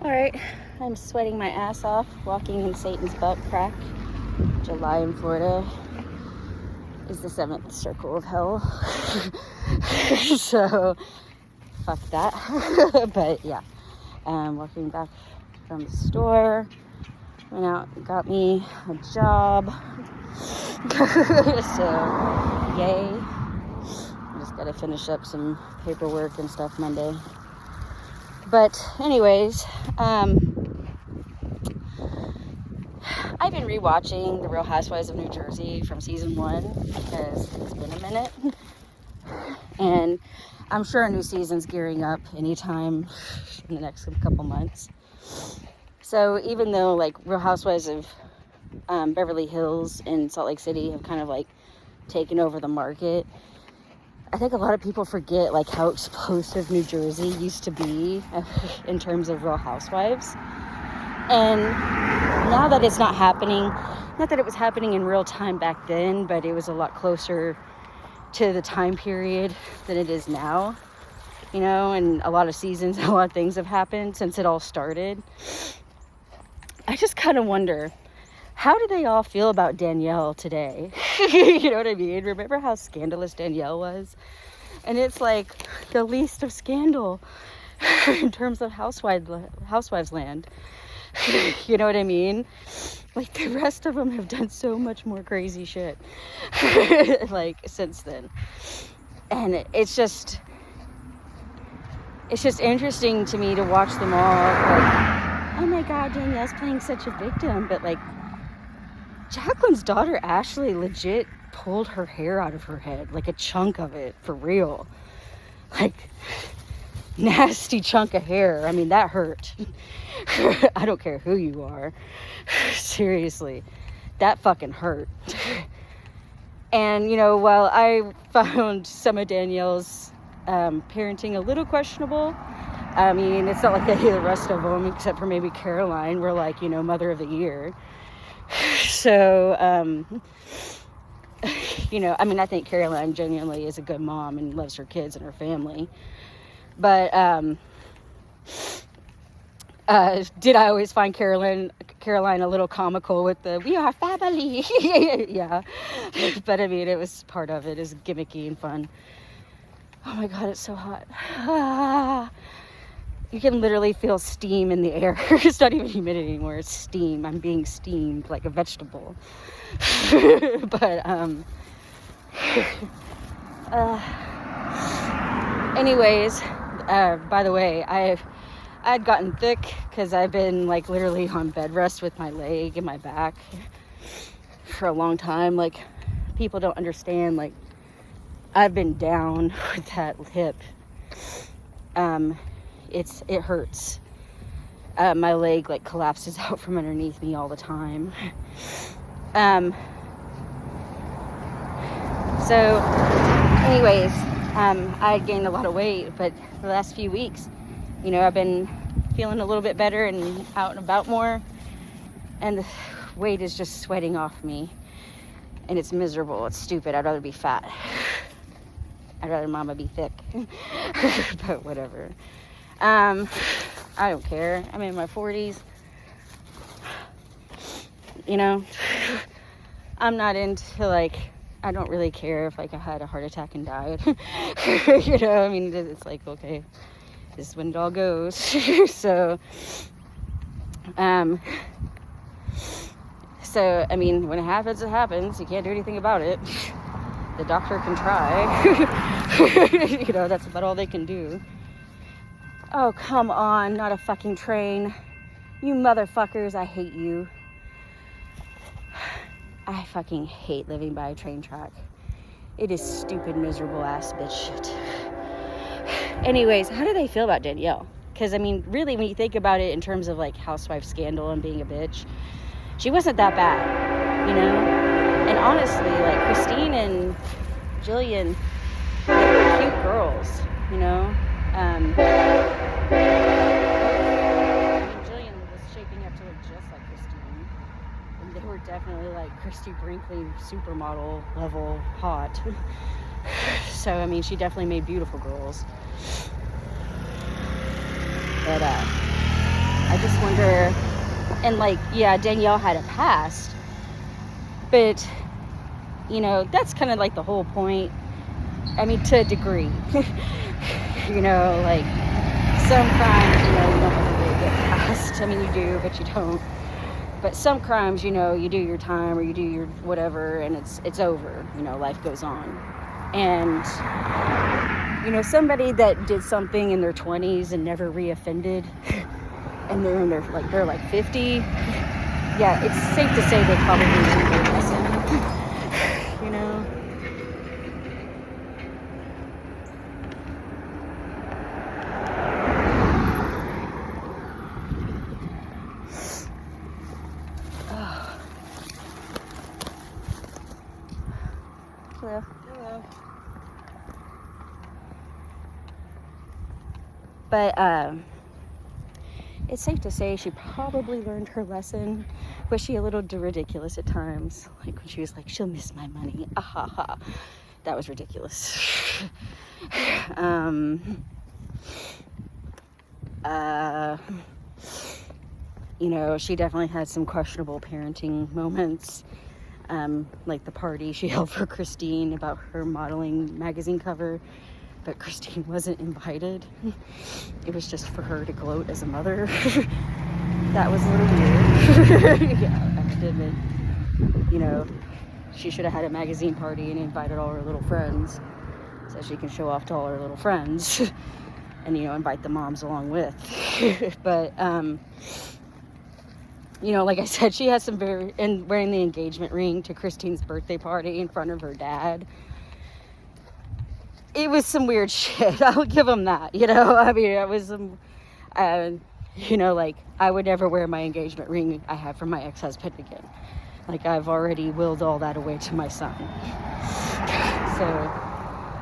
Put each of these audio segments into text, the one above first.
Alright, I'm sweating my ass off walking in Satan's butt crack. July in Florida is the 7th circle of hell. So, fuck that. But yeah, walking back from the store, went out and got me a job. So, yay. I just gotta finish up some paperwork and stuff Monday. But anyways, I've been rewatching The Real Housewives of New Jersey from season 1 because it's been a minute. And I'm sure a new season's gearing up anytime in the next couple months. So even though like Real Housewives of Beverly Hills and Salt Lake City have kind of like taken over the market, I think a lot of people forget like how explosive New Jersey used to be in terms of Real Housewives. And now that it's not happening, not that it was happening in real time back then, but it was a lot closer to the time period than it is now, you know, and a lot of seasons, a lot of things have happened since it all started. I just kind of wonder, how do they all feel about Danielle today? You know what I mean? Remember how scandalous Danielle was? And it's like the least of scandal in terms of housewives land. You know what I mean? Like the rest of them have done so much more crazy shit like since then. And it's just interesting to me to watch them all like, oh my god, Danielle's playing such a victim, but like Jacqueline's daughter Ashley legit pulled her hair out of her head, like a chunk of it, for real. Like, nasty chunk of hair. I mean, that hurt. I don't care who you are. Seriously, that fucking hurt. And, you know, while I found some of Danielle's parenting a little questionable, I mean, it's not like any of the rest of them, except for maybe Caroline, were like, you know, Mother of the Year. So, you know, I mean, I think Caroline genuinely is a good mom and loves her kids and her family. But, did I always find Caroline a little comical with the, we are family? Yeah. But I mean, it was part of it, is gimmicky and fun. Oh my God, it's so hot. You can literally feel steam in the air. It's not even humidity anymore. It's steam. I'm being steamed like a vegetable. But, anyways, by the way, I'd gotten thick because I've been like literally on bed rest with my leg and my back for a long time. Like, people don't understand, like, I've been down with that hip. It hurts. My leg like collapses out from underneath me all the time. So anyways, I gained a lot of weight, but the last few weeks, you know, I've been feeling a little bit better and out and about more, and the weight is just sweating off me, and it's miserable. It's stupid. I'd rather be fat. I'd rather mama be thick. But whatever. I don't care. I'm in my 40s. You know, I'm not into, like, I don't really care if, like, I had a heart attack and died. You know, I mean, it's like, okay, this is when it all goes. So, I mean, when it happens, it happens. You can't do anything about it. The doctor can try. You know, that's about all they can do. Oh, come on, not a fucking train. You motherfuckers, I hate you. I fucking hate living by a train track. It is stupid, miserable ass bitch shit. Anyways, how do they feel about Danielle? Because, I mean, really, when you think about it in terms of, like, housewife scandal and being a bitch, she wasn't that bad, you know? And honestly, like, Christine and Jillian, they were cute girls, you know? Jillian was shaping up to look just like Christine, and they were definitely like Christy Brinkley supermodel level hot. So I mean, she definitely made beautiful girls. But I I just wonder, and like, yeah, Danielle had a past, but, you know, that's kind of like the whole point. I mean, to a degree. You know, like, some crimes, you know, you don't have to really get past. I mean, you do, but you don't. But some crimes, you know, you do your time or you do your whatever, and it's over. You know, life goes on. And, you know, somebody that did something in their 20s and never reoffended, and they're like 50, yeah, it's safe to say they probably learned their lesson. You know. Hello. Hello. But it's safe to say she probably learned her lesson. Was she a little ridiculous at times? Like when she was like, she'll miss my money. Ah ha ha. That was ridiculous. You know, she definitely had some questionable parenting moments. Like the party she held for Christine about her modeling magazine cover, but Christine wasn't invited. It was just for her to gloat as a mother. That was a little weird. Yeah, I have to admit, you know, she should have had a magazine party and invited all her little friends so she can show off to all her little friends and, you know, invite the moms along with. But, you know, like I said, she has some and wearing the engagement ring to Christine's birthday party in front of her dad. It was some weird shit. I'll give him that, you know. I mean, it was some, you know, like, I would never wear my engagement ring I have from my ex-husband again. Like, I've already willed all that away to my son. So,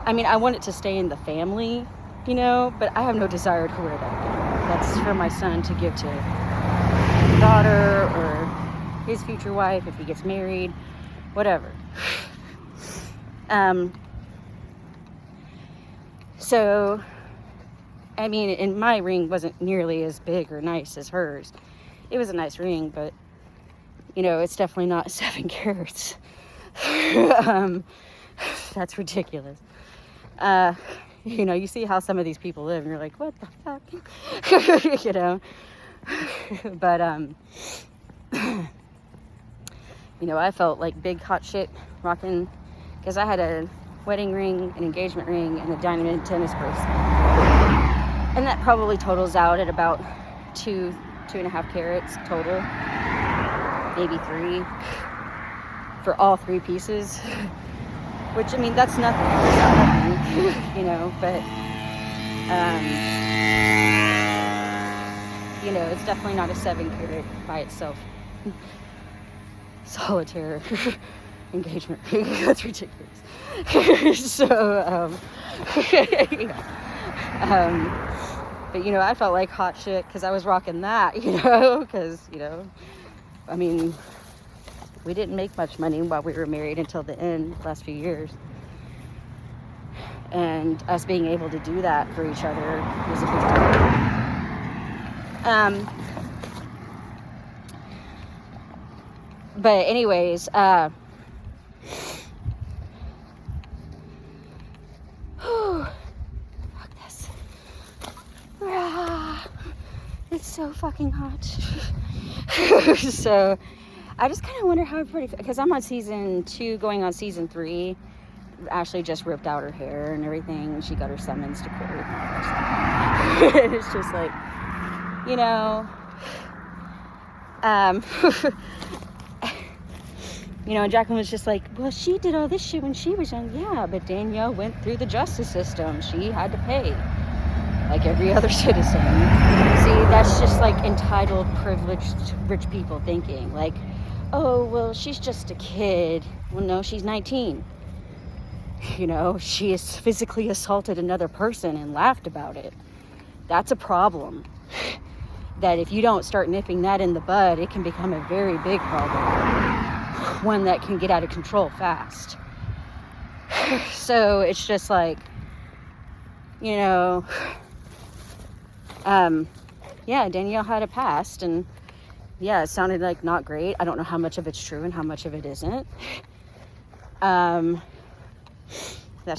I mean, I want it to stay in the family, you know, but I have no desire to wear that again. That's for my son to give to daughter or his future wife if he gets married, whatever. So, I mean, and my ring wasn't nearly as big or nice as hers. It was a nice ring, but, you know, it's definitely not 7 carats. That's ridiculous. You know, you see how some of these people live and you're like, what the fuck? You know? But, you know, I felt like big hot shit rocking, because I had a wedding ring, an engagement ring, and a diamond tennis bracelet. And that probably totals out at about 2.5 carats total. Maybe 3 for all 3 pieces. Which, I mean, that's nothing. It's not nothing, you know, but, you know, it's definitely not a 7 carat by itself. Solitaire engagement ring. That's ridiculous. So, but, you know, I felt like hot shit because I was rocking that, you know, because, you know, I mean, we didn't make much money while we were married until the end, last few years. And us being able to do that for each other was a big deal. But anyways, fuck this. It's so fucking hot. So I just kind of wonder how everybody, because I'm on season 2 going on season 3. Ashley just ripped out her hair and everything. She got her summons to court and all that stuff. It's just like, you know, you know, and Jacqueline was just like, well, she did all this shit when she was young. Yeah, but Danielle went through the justice system. She had to pay like every other citizen. See, that's just like entitled, privileged, rich people thinking. Like, oh, well, she's just a kid. Well, no, she's 19. You know, she has physically assaulted another person and laughed about it. That's a problem. That if you don't start nipping that in the bud, it can become a very big problem. One that can get out of control fast. So it's just like, you know, yeah, Danielle had a past, and yeah, it sounded like not great. I don't know how much of it's true and how much of it isn't. That's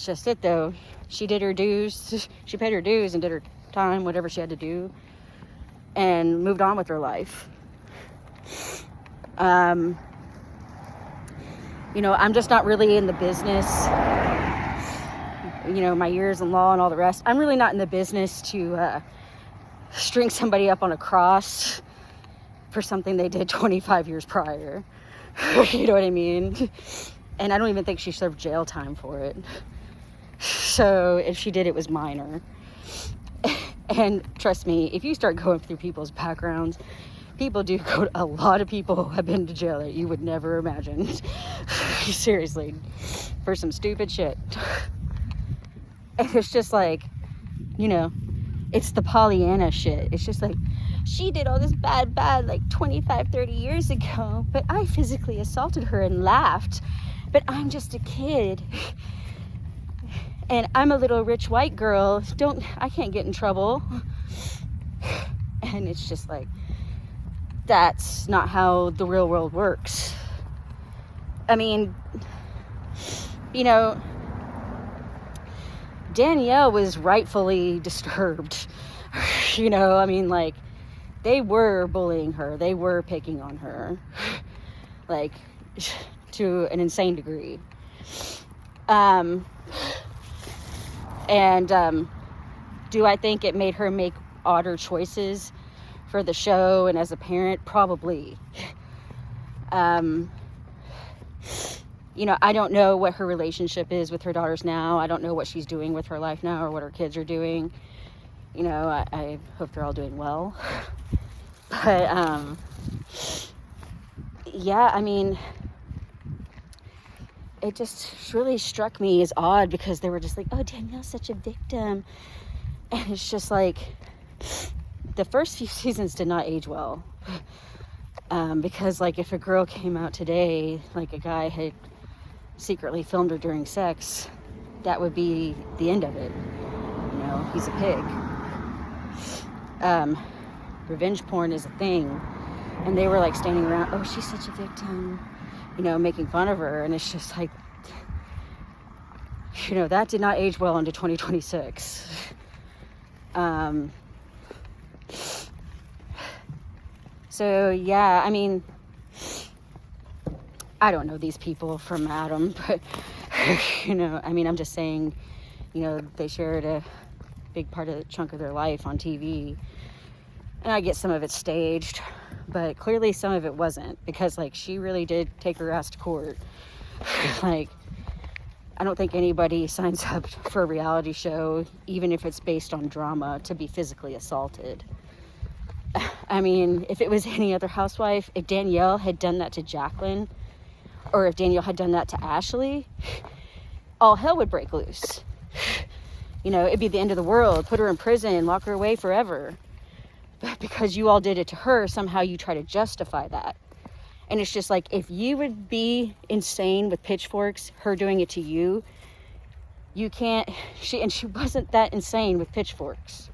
just it, though. She did her dues. She paid her dues and did her time, whatever she had to do, and moved on with her life. You know, I'm just not really in the business, you know, my years in law and all the rest. I'm really not in the business to string somebody up on a cross for something they did 25 years prior. You know what I mean? And I don't even think she served jail time for it. So if she did, it was minor. And trust me, if you start going through people's backgrounds, people do go, a lot of people have been to jail that you would never imagine. Seriously, for some stupid shit. And it's just like, you know, it's the Pollyanna shit. It's just like, she did all this bad, like 25, 30 years ago, but I physically assaulted her and laughed. But I'm just a kid. And I'm a little rich white girl. I can't get in trouble. And it's just like, that's not how the real world works. I mean, you know, Danielle was rightfully disturbed. You know, I mean, like, they were bullying her. They were picking on her. Like, to an insane degree. Do I think it made her make odder choices for the show and as a parent? Probably. You know, I don't know what her relationship is with her daughters now. I don't know what she's doing with her life now or what her kids are doing. You know, I hope they're all doing well. But, yeah, I mean, it just really struck me as odd because they were just like, oh, Danielle's such a victim. And it's just like, the first few seasons did not age well. Because, like, if a girl came out today, like a guy had secretly filmed her during sex, that would be the end of it. You know, he's a pig. Revenge porn is a thing. And they were, like, standing around, oh, she's such a victim, you know, making fun of her. And it's just like, you know, that did not age well into 2026. So, yeah, I mean, I don't know these people from Adam, but, you know, I mean, I'm just saying, you know, they shared a big part of the chunk of their life on TV. And I get some of it staged, but clearly some of it wasn't, because, like, she really did take her ass to court. Like, I don't think anybody signs up for a reality show, even if it's based on drama, to be physically assaulted. I mean, if it was any other housewife, if Danielle had done that to Jacqueline, or if Danielle had done that to Ashley, all hell would break loose. You know, it'd be the end of the world. Put her in prison, lock her away forever. But because you all did it to her, somehow you try to justify that. And it's just like, if you would be insane with pitchforks, her doing it to you, you can't, she wasn't that insane with pitchforks.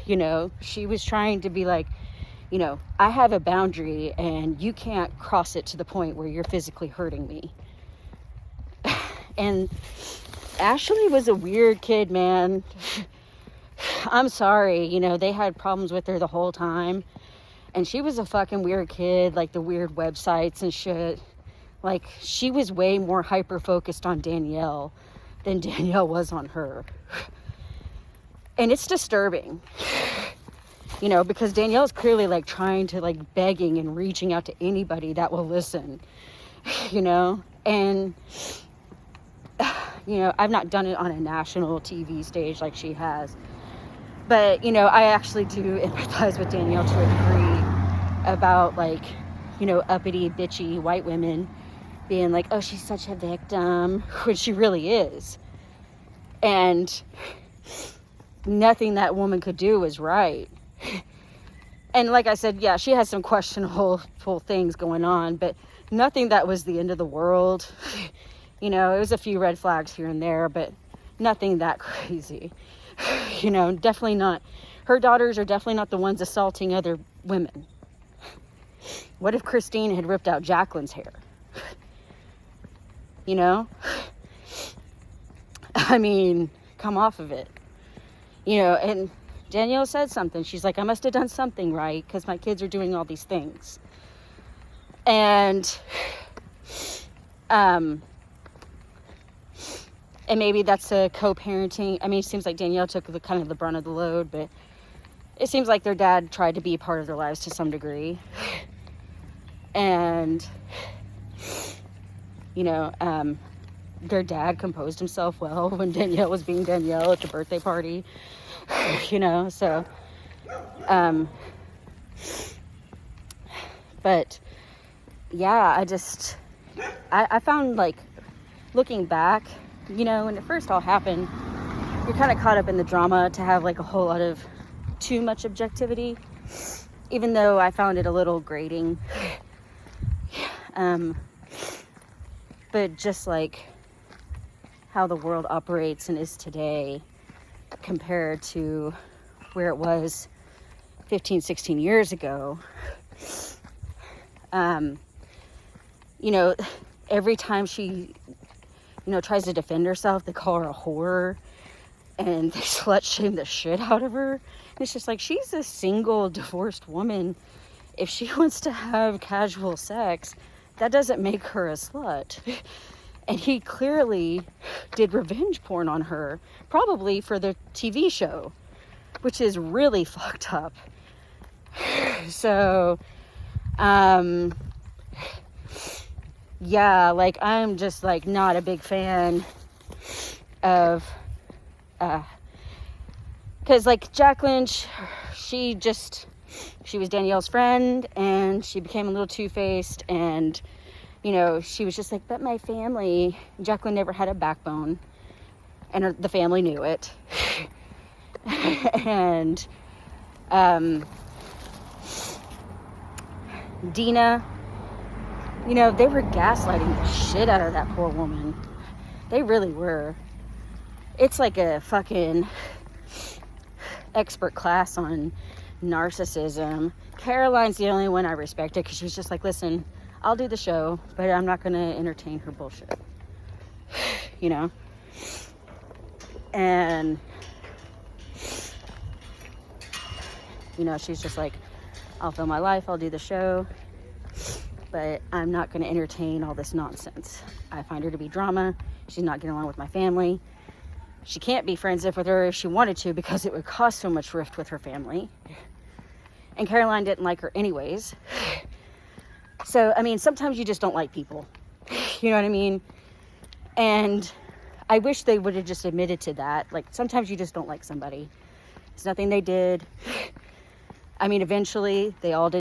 You know, she was trying to be like, you know, I have a boundary and you can't cross it to the point where you're physically hurting me. And Ashley was a weird kid, man. I'm sorry, you know, they had problems with her the whole time. And she was a fucking weird kid, like the weird websites and shit. Like, she was way more hyper-focused on Danielle than Danielle was on her. And it's disturbing, you know, because Danielle's clearly, like, trying to, like, begging and reaching out to anybody that will listen, you know. And, you know, I've not done it on a national TV stage like she has. But, you know, I actually do empathize with Danielle to a degree about, like, you know, uppity, bitchy white women being like, oh, she's such a victim, when she really is. And nothing that woman could do was right. And like I said, yeah, she has some questionable things going on, but nothing that was the end of the world. You know, it was a few red flags here and there, but nothing that crazy. You know, definitely not her daughters are definitely not the ones assaulting other women. What if Christine had ripped out Jacqueline's hair? You know? I mean, come off of it. You know, and Danielle said something. She's like, I must have done something right because my kids are doing all these things. And maybe that's a co-parenting. I mean, it seems like Danielle took the kind of the brunt of the load, but it seems like their dad tried to be a part of their lives to some degree. And, you know, their dad composed himself well when Danielle was being Danielle at the birthday party, you know, so, but, yeah, I found, like, looking back, you know, when it first all happened, you're kind of caught up in the drama to have, like, a whole lot of too much objectivity, even though I found it a little grating, but just, like, how the world operates and is today compared to where it was 15, 16 years ago. You know, every time she, you know, tries to defend herself, they call her a whore and they slut shame the shit out of her. And it's just like, she's a single divorced woman. If she wants to have casual sex, that doesn't make her a slut. And he clearly did revenge porn on her, probably for the TV show, which is really fucked up. So, yeah, like, I'm just, like, not a big fan of, because, like, Jacqueline, she was Danielle's friend, and she became a little two-faced, and, you know, she was just like, but my family, Jacqueline never had a backbone, and the family knew it. And, Dina, you know, they were gaslighting the shit out of that poor woman. They really were. It's like a fucking expert class on narcissism. Caroline's the only one I respected because she's just like, listen, I'll do the show, but I'm not going to entertain her bullshit. You know? And, you know, she's just like, I'll film my life, I'll do the show, but I'm not going to entertain all this nonsense. I find her to be drama. She's not getting along with my family. She can't be friends with her if she wanted to because it would cause so much rift with her family. And Caroline didn't like her anyways. So, I mean, sometimes you just don't like people. You know what I mean? And I wish they would have just admitted to that. Like, sometimes you just don't like somebody. It's nothing they did. I mean, eventually, they all did.